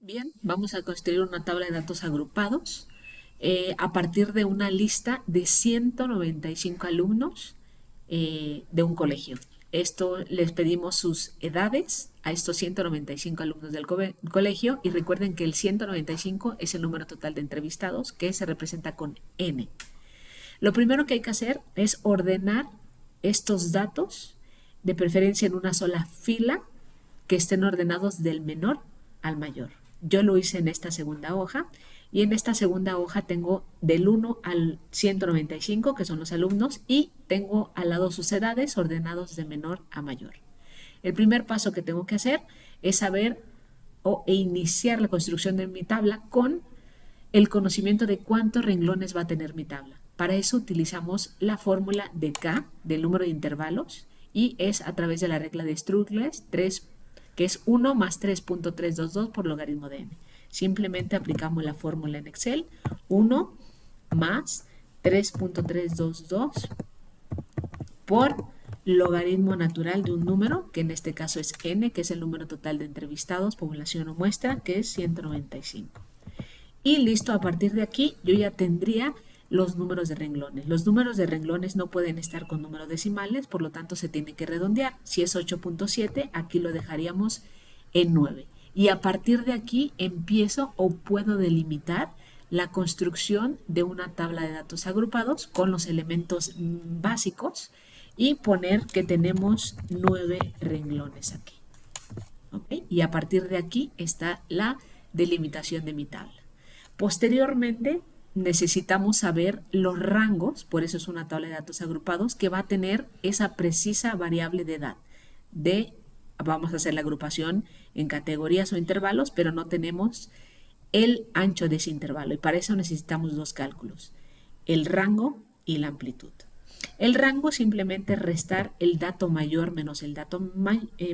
Bien, vamos a construir una tabla de datos agrupados a partir de una lista de 195 alumnos de un colegio. Esto les pedimos sus edades a estos 195 alumnos del colegio y recuerden que el 195 es el número total de entrevistados que se representa con N. Lo primero que hay que hacer es ordenar estos datos, de preferencia en una sola fila, que estén ordenados del menor al mayor. Yo lo hice en esta segunda hoja y en esta segunda hoja tengo del 1 al 195, que son los alumnos, y tengo al lado sus edades ordenados de menor a mayor. El primer paso que tengo que hacer es saber e iniciar la construcción de mi tabla con el conocimiento de cuántos renglones va a tener mi tabla. Para eso utilizamos la fórmula de K, del número de intervalos, y es a través de la regla de Stiglitz, que es 1 más 3.322 por logaritmo de n. Simplemente aplicamos la fórmula en Excel, 1 más 3.322 por logaritmo natural de un número, que en este caso es n, que es el número total de entrevistados, población o muestra, que es 195. Y listo, a partir de aquí yo ya tendría los números de renglones. Los números de renglones no pueden estar con números decimales, por lo tanto se tiene que redondear. Si es 8.7, aquí lo dejaríamos en 9. Y a partir de aquí empiezo o puedo delimitar la construcción de una tabla de datos agrupados con los elementos básicos y poner que tenemos 9 renglones aquí. ¿Okay? Y a partir de aquí está la delimitación de mi tabla. Posteriormente, necesitamos saber los rangos, por eso es una tabla de datos agrupados, que va a tener esa precisa variable de edad. Vamos a hacer la agrupación en categorías o intervalos, pero no tenemos el ancho de ese intervalo. Y para eso necesitamos dos cálculos, el rango y la amplitud. El rango simplemente es restar el dato mayor menos el dato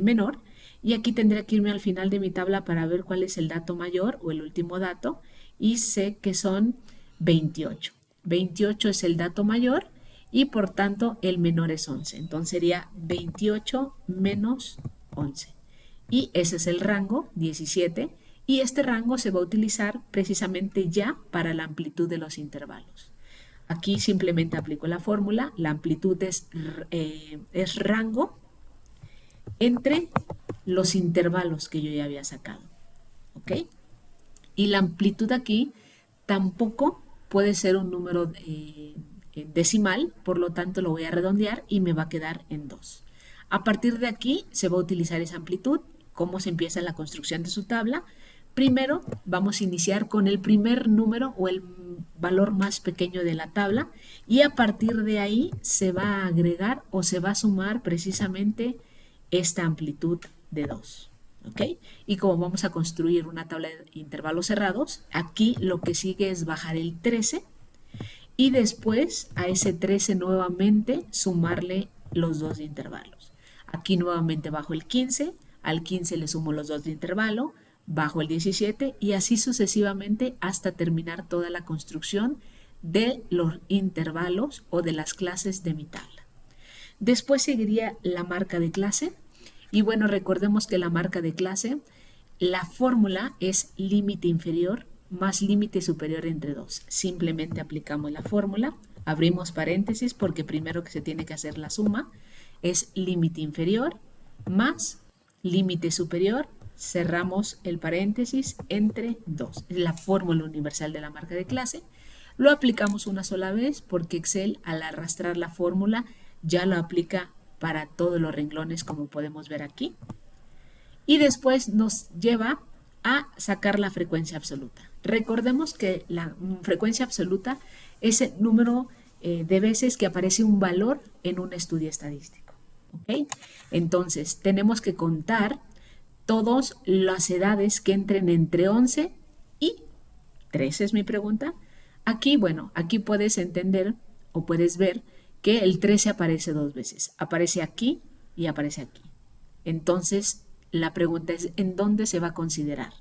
menor, y aquí tendré que irme al final de mi tabla para ver cuál es el dato mayor o el último dato, y sé que son 28. 28 es el dato mayor y por tanto el menor es 11. Entonces sería 28 menos 11. Y ese es el rango, 17. Y este rango se va a utilizar precisamente ya para la amplitud de los intervalos. Aquí simplemente aplico la fórmula. La amplitud es rango entre los intervalos que yo ya había sacado. ¿Ok? Y la amplitud aquí tampoco puede ser un número decimal, por lo tanto lo voy a redondear y me va a quedar en 2. A partir de aquí se va a utilizar esa amplitud. ¿Cómo se empieza la construcción de su tabla? Primero vamos a iniciar con el primer número o el valor más pequeño de la tabla, y a partir de ahí se va a agregar o se va a sumar precisamente esta amplitud de 2. ¿Ok? Y como vamos a construir una tabla de intervalos cerrados, aquí lo que sigue es bajar el 13 y después a ese 13 nuevamente sumarle los dos de intervalos. Aquí nuevamente bajo el 15, al 15 le sumo los dos de intervalo, bajo el 17 y así sucesivamente hasta terminar toda la construcción de los intervalos o de las clases de mi tabla. Después seguiría la marca de clase. Y bueno, recordemos que la marca de clase, la fórmula es límite inferior más límite superior entre 2. Simplemente aplicamos la fórmula, abrimos paréntesis porque primero que se tiene que hacer la suma es límite inferior más límite superior, cerramos el paréntesis entre 2. Es la fórmula universal de la marca de clase. Lo aplicamos una sola vez porque Excel al arrastrar la fórmula ya lo aplica para todos los renglones, como podemos ver aquí. Y después nos lleva a sacar la frecuencia absoluta. Recordemos que la frecuencia absoluta es el número de veces que aparece un valor en un estudio estadístico. ¿Okay? Entonces, tenemos que contar todas las edades que entren entre 11 y 13, es mi pregunta. Aquí, bueno, aquí puedes entender o puedes ver que el 13 aparece dos veces. Aparece aquí y aparece aquí. Entonces, la pregunta es, ¿en dónde se va a considerar?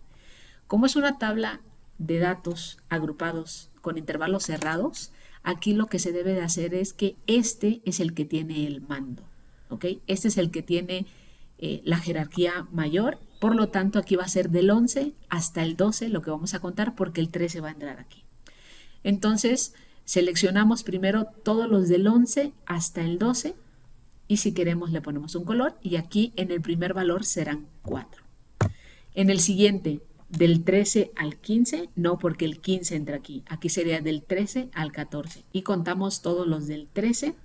Como es una tabla de datos agrupados con intervalos cerrados, aquí lo que se debe de hacer es que este es el que tiene el mando. ¿Ok? Este es el que tiene la jerarquía mayor Por lo tanto, aquí va a ser del 11 hasta el 12 lo que vamos a contar porque el 13 va a entrar aquí. Entonces, seleccionamos primero todos los del 11 hasta el 12 y si queremos le ponemos un color y aquí en el primer valor serán 4. En el siguiente, del 13 al 15, no porque el 15 entra aquí. Aquí sería del 13 al 14. Y contamos todos los del 13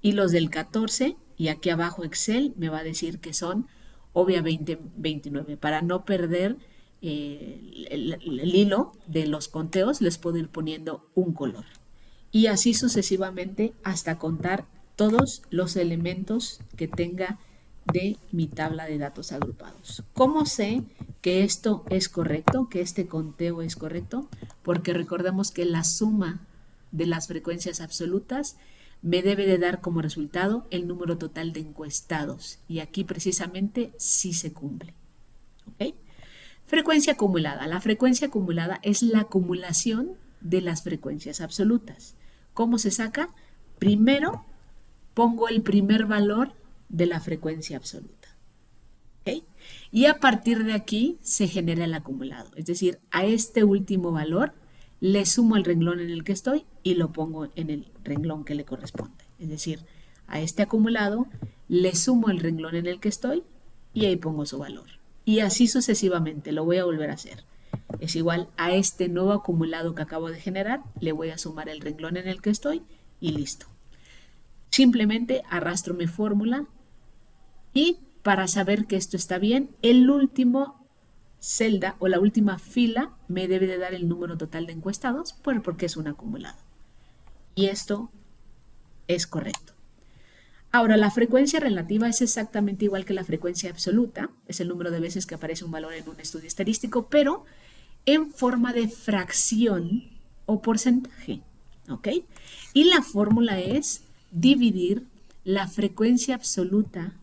y los del 14. Y aquí abajo Excel me va a decir que son obviamente 29. Para no perder el hilo de los conteos, les puedo ir poniendo un color. Y así sucesivamente hasta contar todos los elementos que tenga de mi tabla de datos agrupados. ¿Cómo sé que esto es correcto, que este conteo es correcto? Porque recordemos que la suma de las frecuencias absolutas me debe de dar como resultado el número total de encuestados. Y aquí precisamente sí se cumple. ¿Okay? Frecuencia acumulada. La frecuencia acumulada es la acumulación de las frecuencias absolutas. ¿Cómo se saca? Primero pongo el primer valor de la frecuencia absoluta. ¿Okay? Y a partir de aquí se genera el acumulado. Es decir, a este último valor le sumo el renglón en el que estoy y lo pongo en el renglón que le corresponde. Es decir, a este acumulado le sumo el renglón en el que estoy y ahí pongo su valor. Y así sucesivamente, lo voy a volver a hacer. Es igual a este nuevo acumulado que acabo de generar, le voy a sumar el renglón en el que estoy y listo. Simplemente arrastro mi fórmula y para saber que esto está bien, el último celda o la última fila me debe de dar el número total de encuestados porque es un acumulado. Y esto es correcto. Ahora, la frecuencia relativa es exactamente igual que la frecuencia absoluta, es el número de veces que aparece un valor en un estudio estadístico, pero en forma de fracción o porcentaje, ¿ok? Y la fórmula es dividir la frecuencia absoluta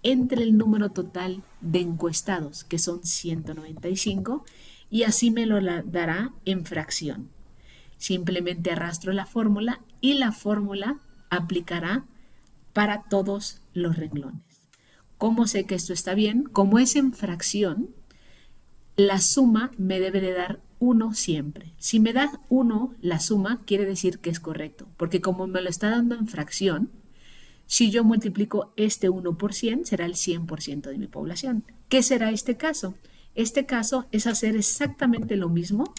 entre el número total de encuestados, que son 195, y así me lo dará en fracción. Simplemente arrastro la fórmula y la fórmula aplicará para todos los renglones. ¿Cómo sé que esto está bien? Como es en fracción, la suma me debe de dar 1 siempre. Si me da 1 la suma, quiere decir que es correcto, porque como me lo está dando en fracción, si yo multiplico este 1 por 100, será el 100% de mi población. ¿Qué será este caso? Este caso es hacer exactamente lo mismo,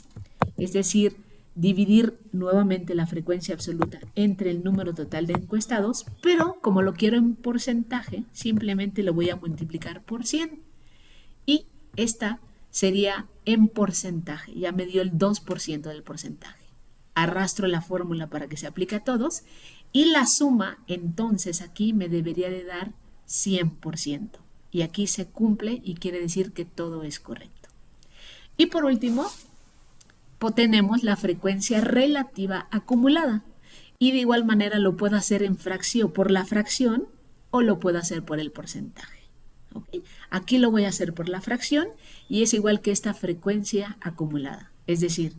es decir, dividir nuevamente la frecuencia absoluta entre el número total de encuestados, pero como lo quiero en porcentaje, simplemente lo voy a multiplicar por 100. Y esta sería en porcentaje, ya me dio el 2% del porcentaje. Arrastro la fórmula para que se aplique a todos y la suma entonces aquí me debería de dar 100%. Y aquí se cumple y quiere decir que todo es correcto. Y por último, tenemos la frecuencia relativa acumulada. Y de igual manera lo puedo hacer en fracción por la fracción o lo puedo hacer por el porcentaje. ¿Okay? Aquí lo voy a hacer por la fracción y es igual que esta frecuencia acumulada. Es decir,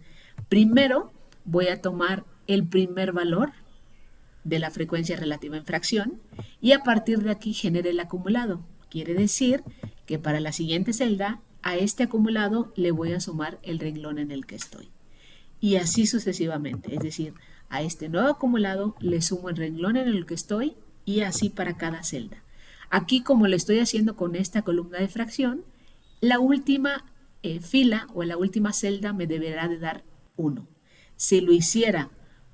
primero voy a tomar el primer valor de la frecuencia relativa en fracción y a partir de aquí genere el acumulado. Quiere decir que para la siguiente celda a este acumulado le voy a sumar el renglón en el que estoy. Y así sucesivamente, es decir, a este nuevo acumulado le sumo el renglón en el que estoy y así para cada celda. Aquí, como lo estoy haciendo con esta columna de fracción, la última fila o la última celda me deberá de dar 1. Si lo hiciera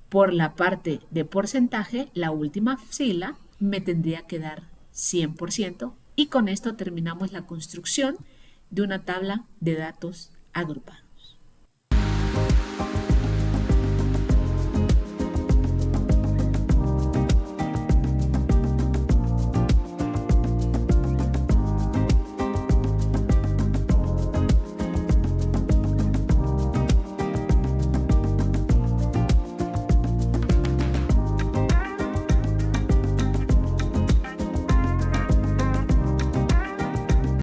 por la parte de porcentaje, la última fila me tendría que dar 100% y con esto terminamos la construcción de una tabla de datos agrupada.